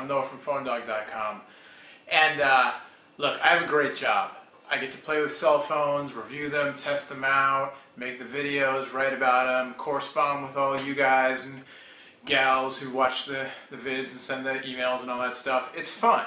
I'm Noah from PhoneDog.com. And look, I have a great job. I get to play with cell phones, review them, test them out, make the videos, write about them, correspond with all you guys and gals who watch the vids and send the emails and all that stuff. It's fun.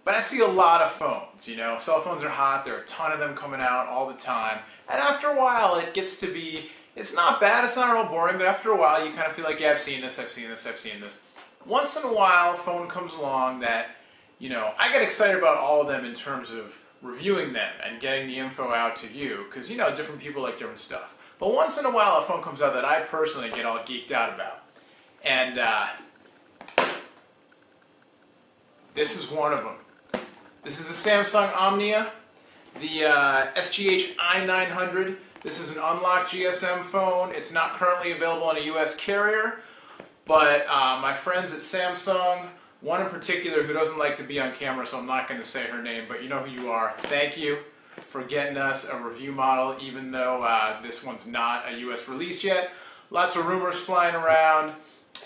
But I see a lot of phones, you know. Cell phones are hot. There are a ton of them coming out all the time. And after a while, it gets to be, it's not bad, it's not real boring, but after a while, you kind of feel like, yeah, I've seen this, I've seen this, I've seen this. Once in a while, a phone comes along that, you know, I get excited about all of them in terms of reviewing them and getting the info out to you, because, you know, different people like different stuff. But once in a while, a phone comes out that I personally get all geeked out about. And this is one of them. This is the Samsung Omnia, the SGH I900. This is an unlocked GSM phone. It's not currently available on a US carrier, but my friends at Samsung, one in particular who doesn't like to be on camera, so I'm not going to say her name, but you know who you are. Thank you for getting us a review model, even though this one's not a US release yet. Lots of rumors flying around,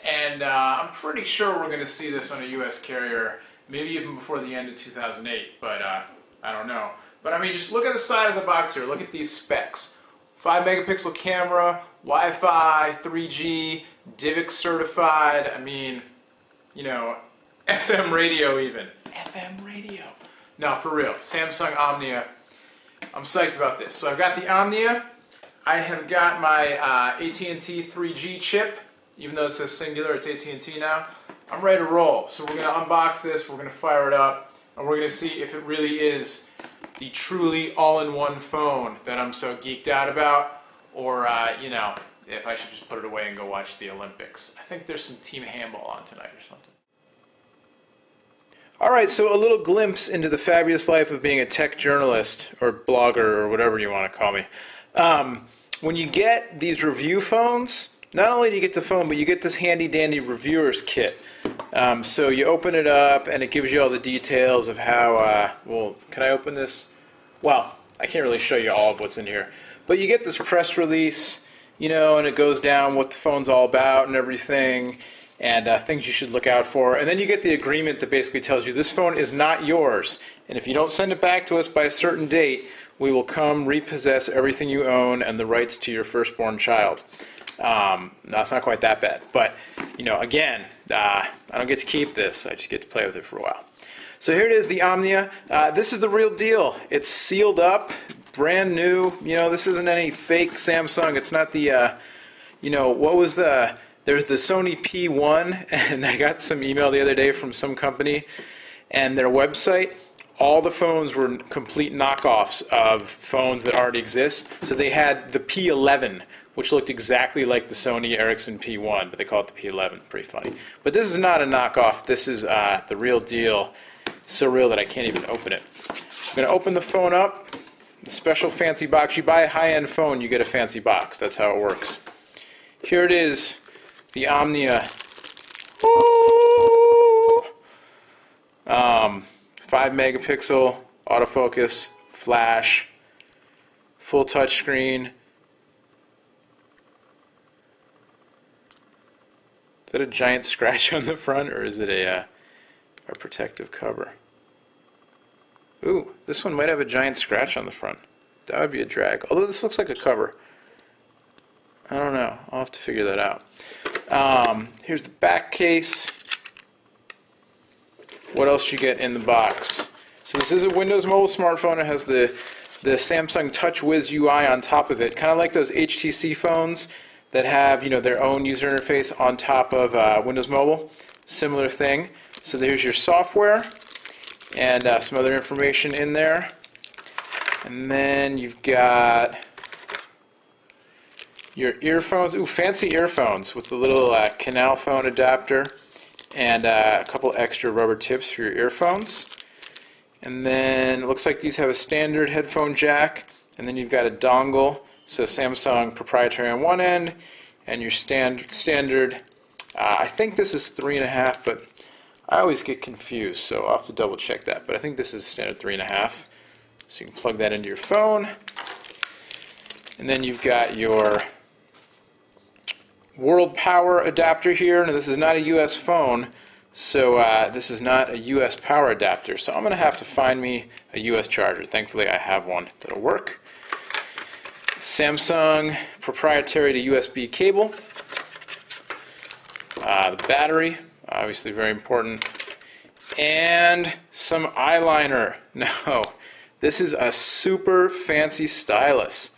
and I'm pretty sure we're going to see this on a US carrier, maybe even before the end of 2008, but I don't know. But I mean, just look at the side of the box here. Look at these specs. 5 megapixel camera, Wi-Fi, 3G, Divx certified. I mean, you know, FM radio even. FM radio. No, for real. Samsung Omnia. I'm psyched about this. So I've got the Omnia. I have got my AT&T 3G chip. Even though it says singular, it's AT&T now. I'm ready to roll. So we're going to unbox this, we're going to fire it up, and we're going to see if it really is the truly all-in-one phone that I'm so geeked out about, or, you know, if I should just put it away and go watch the Olympics. I think there's some team handball on tonight or something. All right, so a little glimpse into the fabulous life of being a tech journalist, or blogger, or whatever you want to call me. When you get these review phones, not only do you get the phone, but you get this handy-dandy reviewer's kit. So you open it up, and it gives you all the details of how, well, can I open this? Well, I can't really show you all of what's in here. But you get this press release, you know, and it goes down what the phone's all about and everything, and things you should look out for. And then you get the agreement that basically tells you this phone is not yours, and if you don't send it back to us by a certain date, we will come repossess everything you own and the rights to your firstborn child. No, it's not quite that bad, but, you know, again, I don't get to keep this, I just get to play with it for a while. So here it is, the Omnia. This is the real deal. It's sealed up, brand new. You know, this isn't any fake Samsung. It's not the, you know, what was there's the Sony P1, and I got some email the other day from some company, and their website, all the phones were complete knockoffs of phones that already exist. So they had the P11, which looked exactly like the Sony Ericsson P1, but they call it the P11. Pretty funny. But this is not a knockoff. This is the real deal. So real that I can't even open it. I'm going to open the phone up. The special fancy box. You buy a high-end phone, you get a fancy box. That's how it works. Here it is, the Omnia. 5 megapixel autofocus, flash, full touch screen. Is that a giant scratch on the front, or is it a protective cover? Ooh, this one might have a giant scratch on the front. That would be a drag. Although this looks like a cover. I don't know. I'll have to figure that out. Here's the back case. What else do you get in the box? So this is a Windows Mobile smartphone. It has the Samsung TouchWiz UI on top of it. Kind of like those HTC phones that have, you know, their own user interface on top of Windows Mobile. Similar thing. So there's your software and some other information in there. And then you've got your earphones. Ooh, fancy earphones with the little canal phone adapter and a couple extra rubber tips for your earphones. And then it looks like these have a standard headphone jack, and then you've got a dongle, so Samsung proprietary on one end, and your standard, I think this is 3.5, but I always get confused, so I'll have to double check that, but I think this is standard 3.5. So you can plug that into your phone, and then you've got your World Power adapter here. Now this is not a US phone, So this is not a US power adapter, so I'm going to have to find me a US charger. Thankfully I have one that'll work. Samsung proprietary to USB cable. The battery, obviously very important. And some eyeliner. No, this is a super fancy stylus.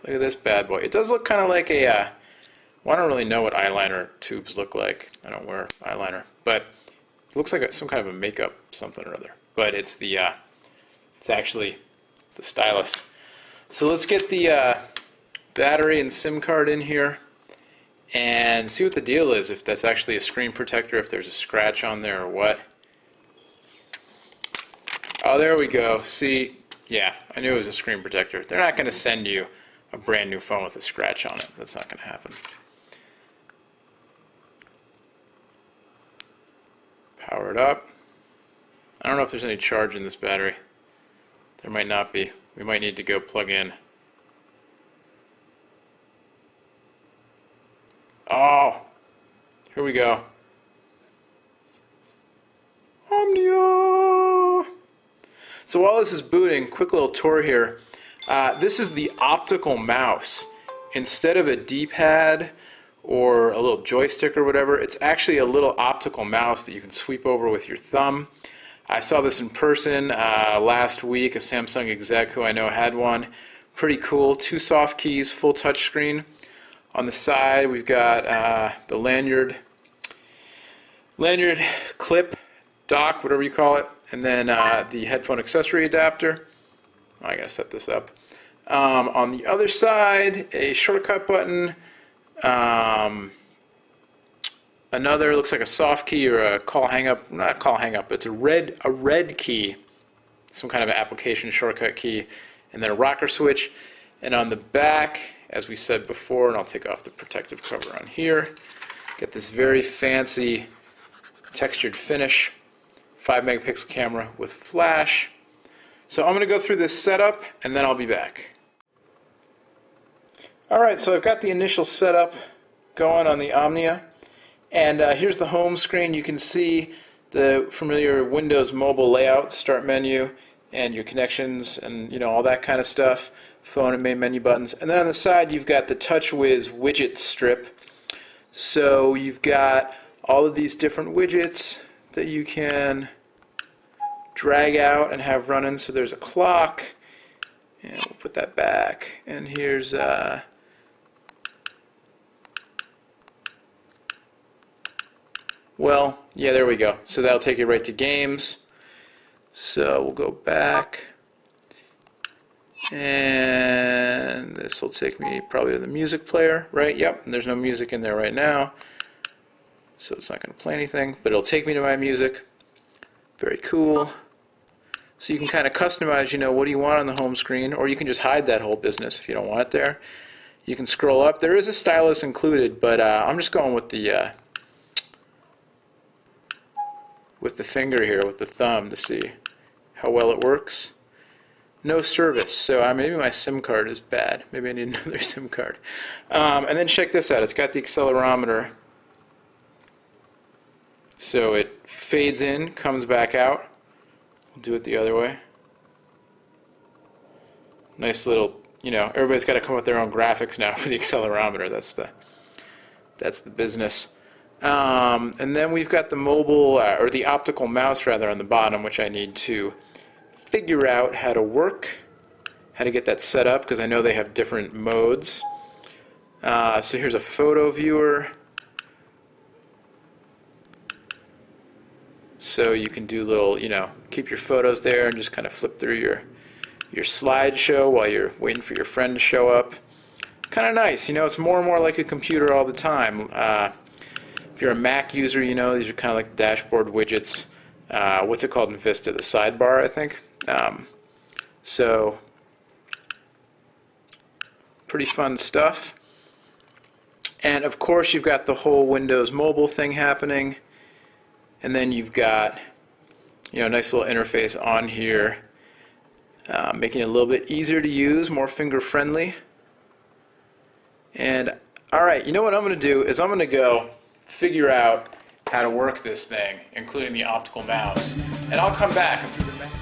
Look at this bad boy. It does look kind of like a, well, I don't really know what eyeliner tubes look like. I don't wear eyeliner, but it looks like some kind of a makeup something or other. But it's the, it's actually the stylus. So let's get the battery and SIM card in here and see what the deal is, if that's actually a screen protector, if there's a scratch on there or what. Oh, there we go. See, yeah, I knew it was a screen protector. They're not going to send you a brand new phone with a scratch on it. That's not going to happen. Power it up. I don't know if there's any charge in this battery. There might not be. We might need to go plug in. Oh, here we go. Omnia. So while this is booting, quick little tour here. This is the optical mouse. Instead of a D-pad or a little joystick or whatever, it's actually a little optical mouse that you can sweep over with your thumb. I saw this in person last week. A Samsung exec who I know had one. Pretty cool. 2 soft keys, full touch screen. On the side we've got the lanyard clip, dock, whatever you call it, and then the headphone accessory adapter. I gotta set this up. On the other side, a shortcut button, another looks like a soft key or a call hang up, not call hang up, it's a red key, some kind of application shortcut key, and then a rocker switch. And on the back, as we said before, and I'll take off the protective cover on here, get this very fancy textured finish, 5 megapixel camera with flash. So I'm going to go through this setup and then I'll be back. Alright, so I've got the initial setup going on the Omnia, and here's the home screen. You can see the familiar Windows mobile layout, start menu, and your connections and all that kind of stuff, phone and main menu buttons. And then on the side you've got the TouchWiz widget strip. So you've got all of these different widgets that you can drag out and have running. So there's a clock, and we'll put that back. And here's well, yeah, there we go. So that'll take you right to games. So we'll go back, and this will take me probably to the music player, right? Yep, and there's no music in there right now, so it's not going to play anything, but it'll take me to my music. Very cool. So you can kind of customize, what do you want on the home screen, or you can just hide that whole business if you don't want it there. You can scroll up. There is a stylus included, but I'm just going with the finger here, with the thumb, to see how well it works. No service, so maybe my SIM card is bad. Maybe I need another SIM card. And then check this out. It's got the accelerometer. So it fades in, comes back out. We'll do it the other way. Nice little, everybody's got to come up with their own graphics now for the accelerometer. That's the business. And then we've got the mobile, or the optical mouse rather, on the bottom, which I need to figure out how to work, how to get that set up, because I know they have different modes. So here's a photo viewer. So you can do little, keep your photos there and just kind of flip through your slideshow while you're waiting for your friend to show up. Kind of nice, it's more and more like a computer all the time. If you're a Mac user, these are kind of like the dashboard widgets. What's it called in Vista? The sidebar, I think. So, pretty fun stuff. And of course, you've got the whole Windows mobile thing happening. And then you've got, a nice little interface on here, making it a little bit easier to use, more finger friendly. And all right, what I'm going to do is I'm going to go figure out how to work this thing, including the optical mouse. And I'll come back and through the back.